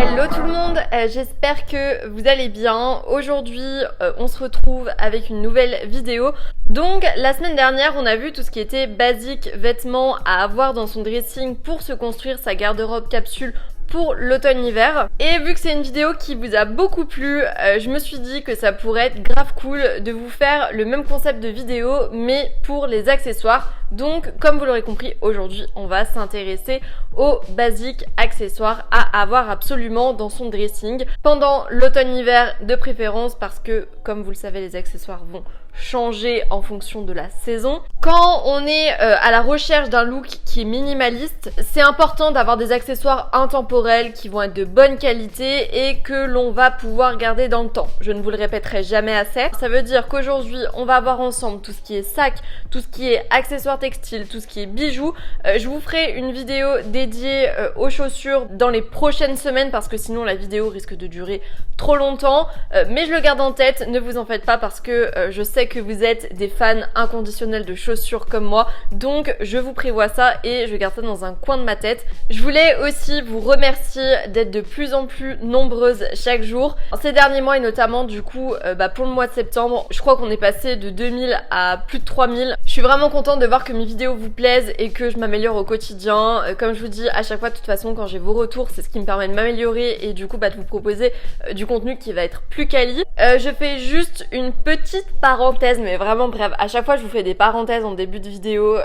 Hello tout le monde, j'espère que vous allez bien. Aujourd'hui, on se retrouve avec une nouvelle vidéo. Donc, la semaine dernière, on a vu tout ce qui était basique, vêtements à avoir dans son dressing pour se construire sa garde-robe capsule pour l'automne-hiver. Et vu que c'est une vidéo qui vous a beaucoup plu, je me suis dit que ça pourrait être grave cool de vous faire le même concept de vidéo, mais pour les accessoires. Donc, comme vous l'aurez compris, aujourd'hui, on va s'intéresser aux basiques accessoires à avoir absolument dans son dressing pendant l'automne-hiver de préférence, parce que, comme vous le savez, les accessoires vont changer en fonction de la saison. Quand on est à la recherche d'un look qui est minimaliste, c'est important d'avoir des accessoires intemporels qui vont être de bonne qualité et que l'on va pouvoir garder dans le temps. Je ne vous le répéterai jamais assez. Ça veut dire qu'aujourd'hui, on va voir ensemble tout ce qui est sac, tout ce qui est accessoires textiles, tout ce qui est bijoux. Je vous ferai une vidéo dédiée aux chaussures dans les prochaines semaines parce que sinon la vidéo risque de durer trop longtemps. Mais je le garde en tête, ne vous en faites pas parce que je sais que vous êtes des fans inconditionnels de chaussures comme moi, donc je vous prévois ça et je garde ça dans un coin de ma tête. Je voulais aussi vous remercier d'être de plus en plus nombreuses chaque jour. Ces derniers mois et notamment du coup pour le mois de septembre, je crois qu'on est passé de 2000 à plus de 3000. Je suis vraiment contente de voir que mes vidéos vous plaisent et que je m'améliore au quotidien. Comme je vous dis à chaque fois, de toute façon quand j'ai vos retours, c'est ce qui me permet de m'améliorer et du coup de vous proposer du contenu qui va être plus quali. Je fais juste une petite parenthèse, mais vraiment bref, à chaque fois je vous fais des parenthèses en début de vidéo.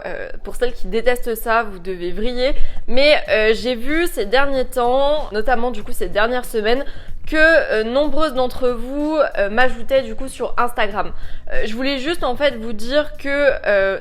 Pour celles qui détestent ça, vous devez vriller. Mais j'ai vu ces derniers temps, notamment du coup ces dernières semaines, que nombreuses d'entre vous m'ajoutaient du coup sur Instagram. Je voulais juste en fait vous dire que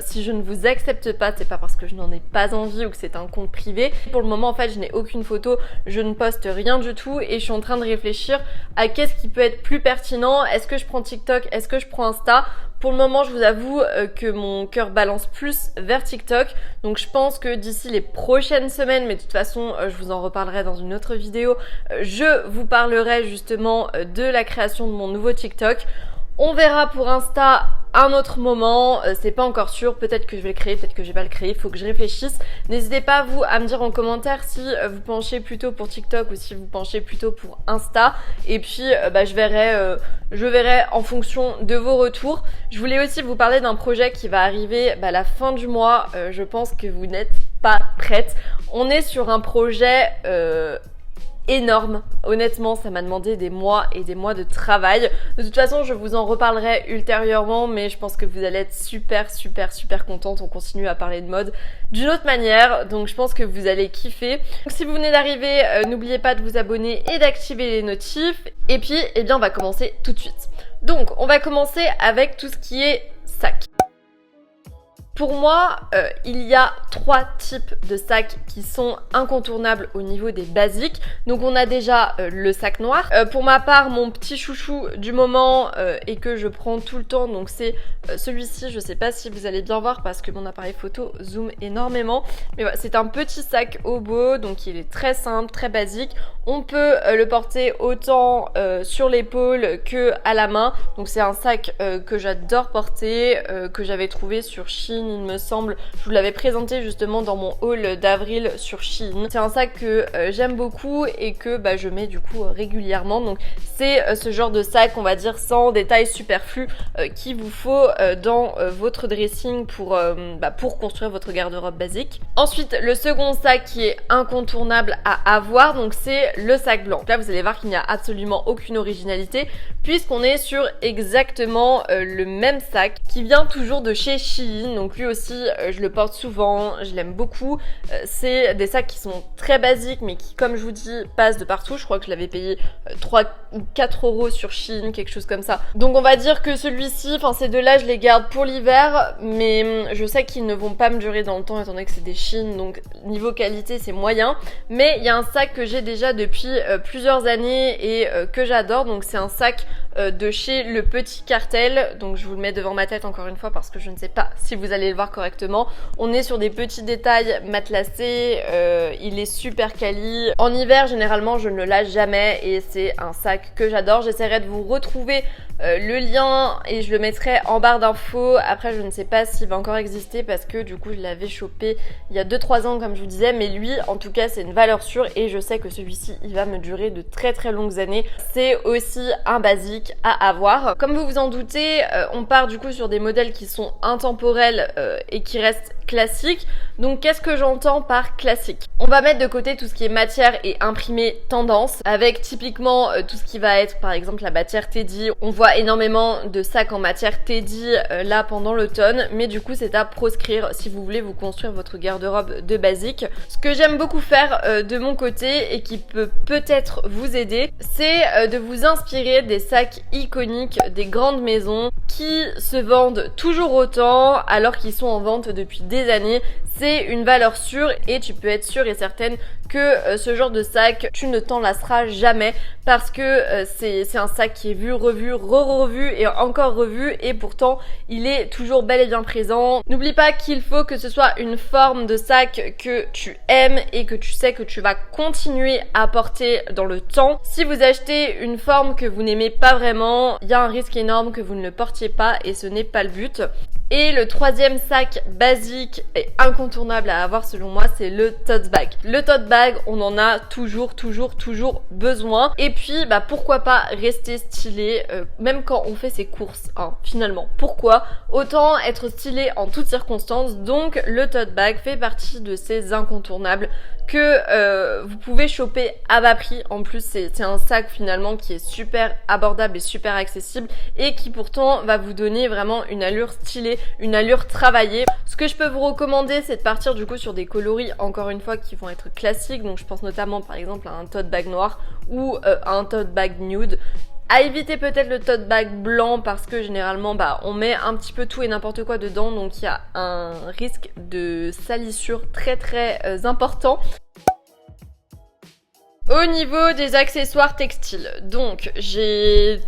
si je ne vous accepte pas, c'est pas parce que je n'en ai pas envie ou que c'est un compte privé. Pour le moment en fait je n'ai aucune photo, je ne poste rien du tout et je suis en train de réfléchir à qu'est-ce qui peut être plus pertinent. Est-ce que je prends TikTok, est-ce que je prends Insta? Pour le moment, je vous avoue que mon cœur balance plus vers TikTok. Donc je pense que d'ici les prochaines semaines, mais de toute façon, je vous en reparlerai dans une autre vidéo, je vous parlerai justement de la création de mon nouveau TikTok. On verra pour Insta un autre moment, c'est pas encore sûr, peut-être que je vais le créer, peut-être que je vais pas le créer, faut que je réfléchisse. N'hésitez pas vous à me dire en commentaire si vous penchez plutôt pour TikTok ou si vous penchez plutôt pour Insta. Et puis je verrai en fonction de vos retours. Je voulais aussi vous parler d'un projet qui va arriver à la fin du mois, je pense que vous n'êtes pas prêtes. On est sur un projet énorme. Honnêtement, ça m'a demandé des mois et des mois de travail. De toute façon, je vous en reparlerai ultérieurement, mais je pense que vous allez être super contente. On continue à parler de mode d'une autre manière, donc je pense que vous allez kiffer. Donc, si vous venez d'arriver, n'oubliez pas de vous abonner et d'activer les notifs. Et puis, on va commencer tout de suite. Donc, on va commencer avec tout ce qui est sac. Pour moi, il y a 3 types de sacs qui sont incontournables au niveau des basiques. Donc on a déjà le sac noir. Pour ma part, mon petit chouchou du moment et que je prends tout le temps, donc c'est celui-ci. Je sais pas si vous allez bien voir parce que mon appareil photo zoome énormément. Mais voilà, c'est un petit sac Obo, donc il est très simple, très basique. On peut le porter autant sur l'épaule que à la main. Donc c'est un sac que j'adore porter, que j'avais trouvé sur Shein, il me semble. Je vous l'avais présenté justement dans mon haul d'avril sur Shein. C'est un sac que j'aime beaucoup et que je mets du coup régulièrement. Donc c'est ce genre de sac, on va dire, sans détails superflus qu'il vous faut dans votre dressing pour construire votre garde-robe basique. Ensuite, le second sac qui est incontournable à avoir, donc c'est le sac blanc. Là, vous allez voir qu'il n'y a absolument aucune originalité puisqu'on est sur exactement le même sac qui vient toujours de chez Shein. Donc lui aussi, je le porte souvent, je l'aime beaucoup. C'est des sacs qui sont très basiques mais qui, comme je vous dis, passent de partout. Je crois que je l'avais payé 3 ou 4 euros sur Shein, quelque chose comme ça. Donc on va dire que celui-ci, enfin ces deux-là, je les garde pour l'hiver, mais je sais qu'ils ne vont pas me durer dans le temps étant donné que c'est des Shein, donc niveau qualité c'est moyen. Mais il y a un sac que j'ai déjà depuis plusieurs années et que j'adore, donc c'est un sac de chez Le Petit Cartel. Donc je vous le mets devant ma tête encore une fois parce que je ne sais pas si vous allez le voir correctement. On est sur des petits détails matelassés, il est super quali. En hiver généralement je ne le lâche jamais et c'est un sac que j'adore. J'essaierai de vous retrouver le lien et je le mettrai en barre d'infos. Après je ne sais pas s'il va encore exister parce que du coup je l'avais chopé il y a 2-3 ans comme je vous disais, mais lui en tout cas c'est une valeur sûre et je sais que celui-ci il va me durer de très très longues années. C'est aussi un basique à avoir. Comme vous vous en doutez, on part du coup sur des modèles qui sont intemporels et qui restent classiques. Donc qu'est-ce que j'entends par classique? On va mettre de côté tout ce qui est matière et imprimé tendance, avec typiquement tout ce qui va être par exemple la matière Teddy. On voit énormément de sacs en matière Teddy là pendant l'automne, mais du coup c'est à proscrire si vous voulez vous construire votre garde-robe de basique. Ce que j'aime beaucoup faire de mon côté et qui peut peut-être vous aider, c'est de vous inspirer des sacs iconiques des grandes maisons qui se vendent toujours autant alors qu'ils sont en vente depuis des années. C'est une valeur sûre et tu peux être sûre et certaine que ce genre de sac, tu ne t'en lasseras jamais parce que c'est un sac qui est vu, revu, re-revu et encore revu et pourtant il est toujours bel et bien présent. N'oublie pas qu'il faut que ce soit une forme de sac que tu aimes et que tu sais que tu vas continuer à porter dans le temps. Si vous achetez une forme que vous n'aimez pas vraiment, il y a un risque énorme que vous ne le portiez pas et ce n'est pas le but. Et le troisième sac basique et incontournable à avoir selon moi, c'est le tote bag. Le tote bag, on en a toujours besoin. Et puis, pourquoi pas rester stylé, même quand on fait ses courses, hein, finalement. Pourquoi? Autant être stylé en toutes circonstances. Donc, le tote bag fait partie de ces incontournables que vous pouvez choper à bas prix. En plus, c'est un sac finalement qui est super abordable et super accessible et qui pourtant va vous donner vraiment une allure stylée, une allure travaillée. Ce que je peux vous recommander, c'est de partir du coup sur des coloris, encore une fois, qui vont être classiques. Donc je pense notamment par exemple à un tote bag noir ou à un tote bag nude. À éviter peut-être le tote bag blanc parce que généralement on met un petit peu tout et n'importe quoi dedans, donc il y a un risque de salissure très important. Au niveau des accessoires textiles, donc j'ai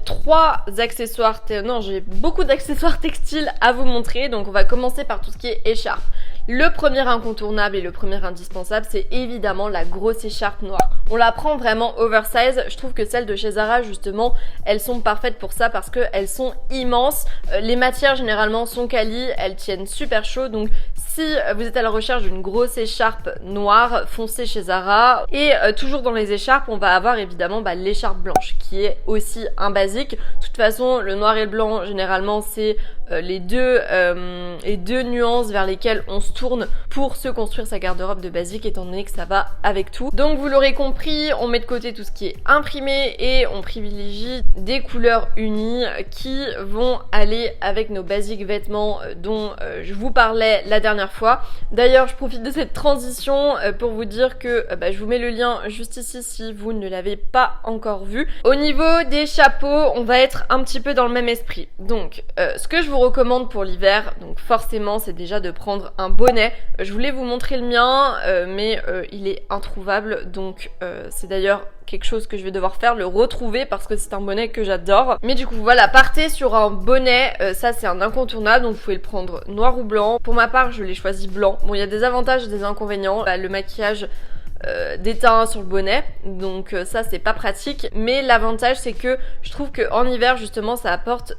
beaucoup d'accessoires textiles à vous montrer. Donc on va commencer par tout ce qui est écharpe. Le premier incontournable et le premier indispensable, c'est évidemment la grosse écharpe noire. On la prend vraiment oversize. Je trouve que celles de chez Zara, justement, elles sont parfaites pour ça parce qu'elles sont immenses. Les matières, généralement, sont quali, elles tiennent super chaud. Donc, si vous êtes à la recherche d'une grosse écharpe noire, foncez chez Zara. Et toujours dans les écharpes, on va avoir évidemment l'écharpe blanche, qui est aussi un basique. De toute façon, le noir et le blanc, généralement, c'est les deux nuances vers lesquelles on se tourne pour se construire sa garde-robe de basique, étant donné que ça va avec tout. Donc vous l'aurez compris, on met de côté tout ce qui est imprimé et on privilégie des couleurs unies qui vont aller avec nos basiques vêtements dont je vous parlais la dernière fois. D'ailleurs, je profite de cette transition pour vous dire que je vous mets le lien juste ici si vous ne l'avez pas encore vu. Au niveau des chapeaux, on va être un petit peu dans le même esprit. Donc ce que je vous recommande pour l'hiver, donc forcément, c'est déjà de prendre un bonnet. Je voulais vous montrer le mien, mais il est introuvable, donc c'est d'ailleurs quelque chose que je vais devoir faire, le retrouver parce que c'est un bonnet que j'adore. Mais du coup voilà, partez sur un bonnet, ça c'est un incontournable, donc vous pouvez le prendre noir ou blanc. Pour ma part, je l'ai choisi blanc. Bon, il y a des avantages et des inconvénients. Le maquillage d'étain sur le bonnet, donc ça c'est pas pratique, mais l'avantage c'est que je trouve que en hiver justement ça apporte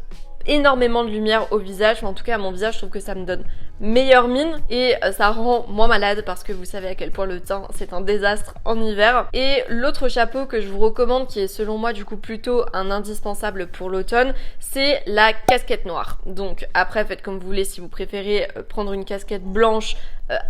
énormément de lumière au visage, enfin, en tout cas à mon visage, je trouve que ça me donne meilleure mine et ça rend moins malade parce que vous savez à quel point le teint c'est un désastre en hiver. Et l'autre chapeau que je vous recommande, qui est selon moi du coup plutôt un indispensable pour l'automne, c'est la casquette noire. Donc après faites comme vous voulez, si vous préférez prendre une casquette blanche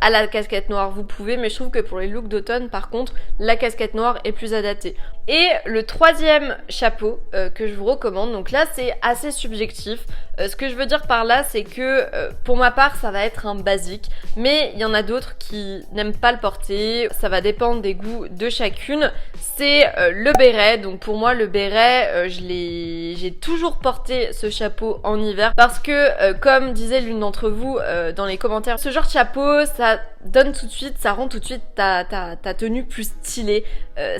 à la casquette noire vous pouvez, mais je trouve que pour les looks d'automne par contre la casquette noire est plus adaptée. Et le troisième chapeau que je vous recommande, donc là c'est assez subjectif, ce que je veux dire par là c'est que pour ma part ça va être un basique, mais il y en a d'autres qui n'aiment pas le porter, ça va dépendre des goûts de chacune. C'est le béret, donc pour moi le béret j'ai toujours porté ce chapeau en hiver parce que comme disait l'une d'entre vous dans les commentaires, ce genre de chapeau ça donne tout de suite, ça rend tout de suite ta tenue plus stylée.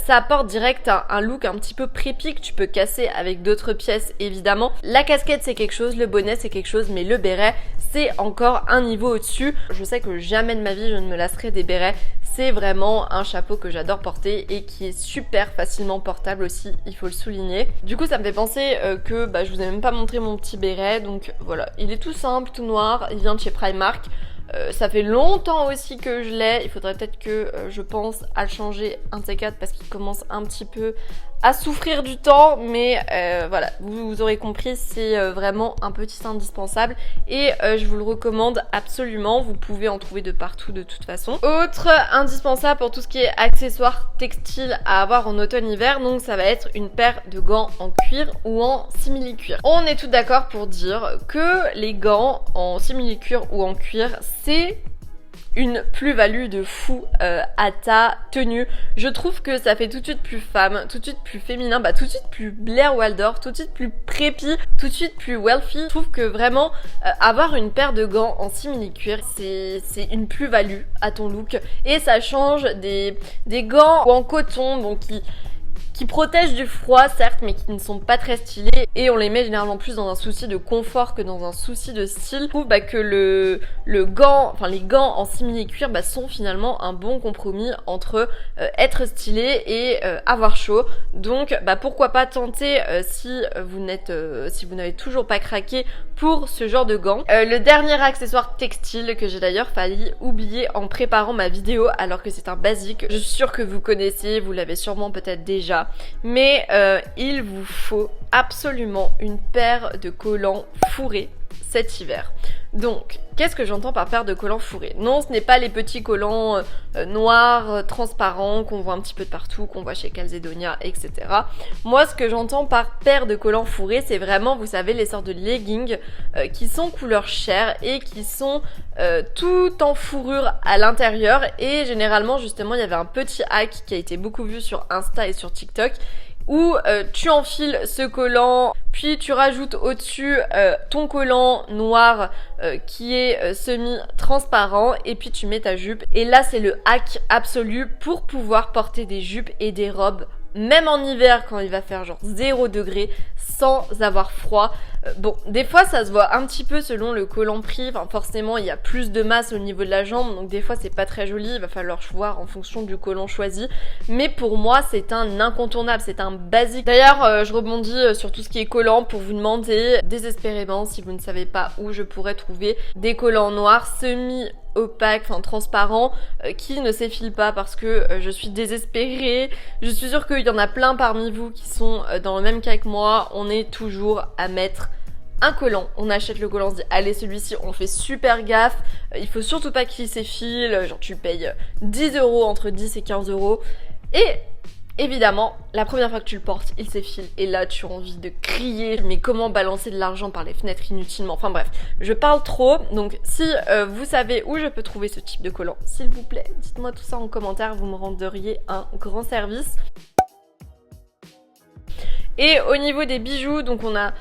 Ça apporte direct un look un petit peu prépi que tu peux casser avec d'autres pièces évidemment. La casquette c'est quelque chose, le bonnet c'est quelque chose, mais le béret c'est encore un niveau au-dessus. Je sais que jamais de ma vie je ne me lasserai des bérets. C'est vraiment un chapeau que j'adore porter et qui est super facilement portable aussi, il faut le souligner. Du coup ça me fait penser que je vous ai même pas montré mon petit béret, donc voilà, il est tout simple, tout noir, il vient de chez Primark. Ça fait longtemps aussi que je l'ai, il faudrait peut-être que je pense à le changer un de ces quatre parce qu'il commence un petit peu à souffrir du temps, mais voilà, vous aurez compris, c'est vraiment un petit indispensable et je vous le recommande absolument, vous pouvez en trouver de partout de toute façon. Autre indispensable pour tout ce qui est accessoires textiles à avoir en automne-hiver, donc ça va être une paire de gants en cuir ou en simili-cuir. On est tous d'accord pour dire que les gants en simili-cuir ou en cuir, c'est une plus-value de fou à ta tenue. Je trouve que ça fait tout de suite plus femme, tout de suite plus féminin, tout de suite plus Blair Waldorf, tout de suite plus preppy, tout de suite plus wealthy. Je trouve que vraiment avoir une paire de gants en simili-cuir, c'est une plus-value à ton look et ça change des gants ou en coton, donc qui protègent du froid certes mais qui ne sont pas très stylés et on les met généralement plus dans un souci de confort que dans un souci de style. Je trouve que les gants en simili-cuir sont finalement un bon compromis entre être stylé et avoir chaud. Donc pourquoi pas tenter si vous n'avez toujours pas craqué pour ce genre de gants. Le dernier accessoire textile que j'ai d'ailleurs failli oublier en préparant ma vidéo alors que c'est un basique, je suis sûre que vous connaissez, vous l'avez sûrement peut-être déjà, mais il vous faut absolument une paire de collants fourrés cet hiver. Donc, qu'est-ce que j'entends par paire de collants fourrés? Non, ce n'est pas les petits collants noirs, transparents, qu'on voit un petit peu de partout, qu'on voit chez Calzedonia, etc. Moi, ce que j'entends par paire de collants fourrés, c'est vraiment, vous savez, les sortes de leggings qui sont couleur chair et qui sont tout en fourrure à l'intérieur. Et généralement, justement, il y avait un petit hack qui a été beaucoup vu sur Insta et sur TikTok, où tu enfiles ce collant, puis tu rajoutes au-dessus ton collant noir qui est semi-transparent et puis tu mets ta jupe. Et là c'est le hack absolu pour pouvoir porter des jupes et des robes même en hiver quand il va faire genre 0 degré sans avoir froid. Bon, des fois ça se voit un petit peu selon le collant pris, forcément il y a plus de masse au niveau de la jambe, donc des fois c'est pas très joli, il va falloir voir en fonction du collant choisi, mais pour moi c'est un incontournable, c'est un basique. D'ailleurs je rebondis sur tout ce qui est collant pour vous demander désespérément si vous ne savez pas où je pourrais trouver des collants noirs semi-opaques, transparents, qui ne s'effilent pas parce que je suis désespérée. Je suis sûre qu'il y en a plein parmi vous qui sont dans le même cas que moi. On est toujours à mettre un collant, on achète le collant, on se dit allez celui-ci on fait super gaffe, il faut surtout pas qu'il s'effile, genre tu payes 10 €, entre 10 et 15 € et évidemment, la première fois que tu le portes, il s'effile et là tu as envie de crier, mais comment balancer de l'argent par les fenêtres inutilement, enfin bref, je parle trop, donc si vous savez où je peux trouver ce type de collant, s'il vous plaît, dites-moi tout ça en commentaire, vous me renderiez un grand service. Et au niveau des bijoux, donc on a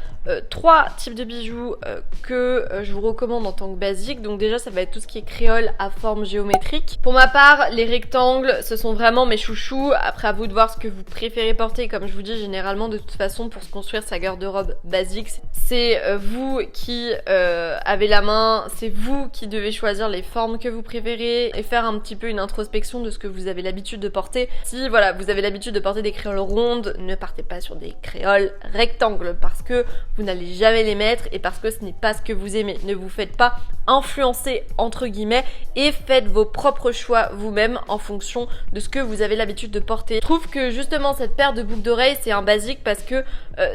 3 types de bijoux que je vous recommande en tant que basique. Donc déjà ça va être tout ce qui est créole à forme géométrique. Pour ma part, les rectangles ce sont vraiment mes chouchous. Après à vous de voir ce que vous préférez porter. Comme je vous dis, généralement de toute façon pour se construire sa garde-robe basique, c'est vous qui avez la main, c'est vous qui devez choisir les formes que vous préférez et faire un petit peu une introspection de ce que vous avez l'habitude de porter. Si voilà, vous avez l'habitude de porter des créoles rondes, ne partez pas sur des créoles rectangles parce que vous n'allez jamais les mettre et parce que ce n'est pas ce que vous aimez. Ne vous faites pas influencer entre guillemets et faites vos propres choix vous-même en fonction de ce que vous avez l'habitude de porter. Je trouve que justement cette paire de boucles d'oreilles c'est un basique parce que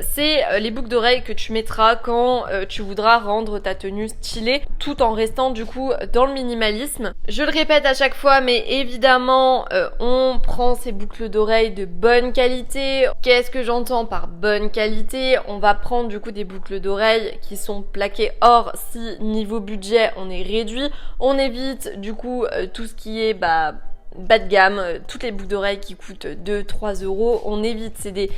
c'est les boucles d'oreilles que tu mettras quand tu voudras rendre ta tenue stylée tout en restant du coup dans le minimalisme. Je le répète à chaque fois mais évidemment on prend ces boucles d'oreilles de bonne qualité. Qu'est-ce que j'entends par bonne qualité? On va prendre du coup des boucles d'oreilles qui sont plaquées or si niveau budget on est réduit. On évite du coup tout ce qui est bas de gamme, toutes les boucles d'oreilles qui coûtent 2-3 €, on évite, c'est des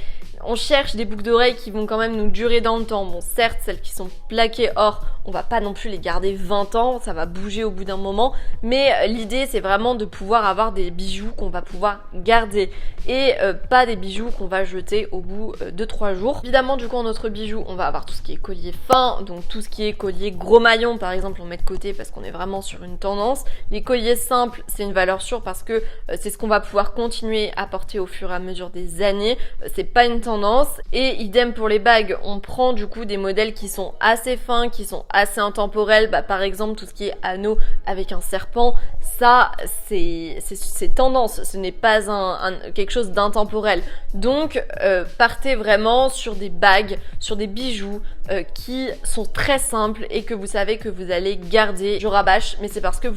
On cherche des boucles d'oreilles qui vont quand même nous durer dans le temps. Bon, certes, celles qui sont plaquées or, on va pas non plus les garder 20 ans, ça va bouger au bout d'un moment, mais l'idée c'est vraiment de pouvoir avoir des bijoux qu'on va pouvoir garder et pas des bijoux qu'on va jeter au bout de 3 jours. Évidemment, du coup, en notre bijou, on va avoir tout ce qui est collier fin, donc tout ce qui est collier gros maillon, par exemple, on met de côté parce qu'on est vraiment sur une tendance. Les colliers simples, c'est une valeur sûre parce que c'est ce qu'on va pouvoir continuer à porter au fur et à mesure des années. C'est pas une tendance. Et idem pour les bagues, on prend du coup des modèles qui sont assez fins, qui sont assez intemporels. Par exemple, tout ce qui est anneau avec un serpent, ça, c'est tendance. Ce n'est pas quelque chose d'intemporel. Donc, partez vraiment sur des bagues, sur des bijoux qui sont très simples et que vous savez que vous allez garder. Je rabâche, mais c'est parce que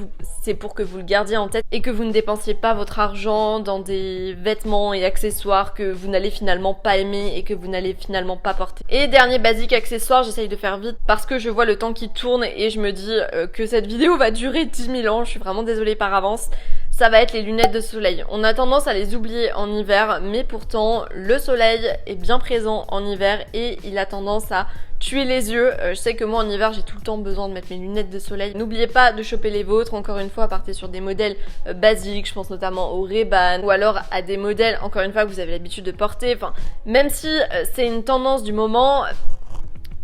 c'est pour que vous le gardiez en tête et que vous ne dépensiez pas votre argent dans des vêtements et accessoires que vous n'allez finalement pas aimer et que vous n'allez finalement pas porter. Et dernier basique accessoire, j'essaye de faire vite parce que je vois le temps qui tourne et je me dis que cette vidéo va durer 10 000 ans. Je suis vraiment désolée par avance. Ça va être les lunettes de soleil. On a tendance à les oublier en hiver, mais pourtant le soleil est bien présent en hiver et il a tendance à tuer les yeux. Je sais que moi en hiver j'ai tout le temps besoin de mettre mes lunettes de soleil. N'oubliez pas de choper les vôtres, encore une fois partez sur des modèles basiques, je pense notamment au Ray-Ban ou alors à des modèles encore une fois que vous avez l'habitude de porter. Enfin, même si c'est une tendance du moment,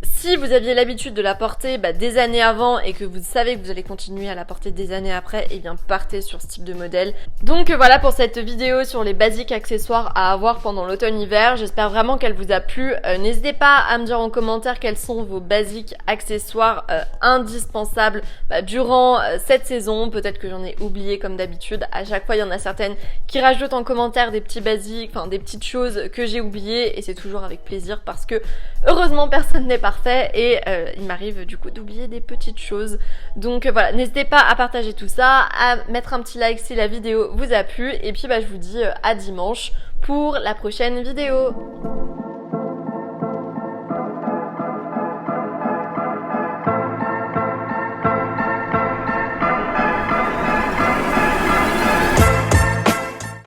si vous aviez l'habitude de la porter des années avant et que vous savez que vous allez continuer à la porter des années après, eh bien partez sur ce type de modèle. Donc voilà pour cette vidéo sur les basiques accessoires à avoir pendant l'automne-hiver. J'espère vraiment qu'elle vous a plu. N'hésitez pas à me dire en commentaire quels sont vos basiques accessoires indispensables durant cette saison. Peut-être que j'en ai oublié comme d'habitude. À chaque fois, il y en a certaines qui rajoutent en commentaire des petits basiques, enfin des petites choses que j'ai oubliées et c'est toujours avec plaisir parce que heureusement personne n'est parfait. Et il m'arrive du coup d'oublier des petites choses. Donc voilà, n'hésitez pas à partager tout ça, à mettre un petit like si la vidéo vous a plu. Et puis je vous dis à dimanche pour la prochaine vidéo.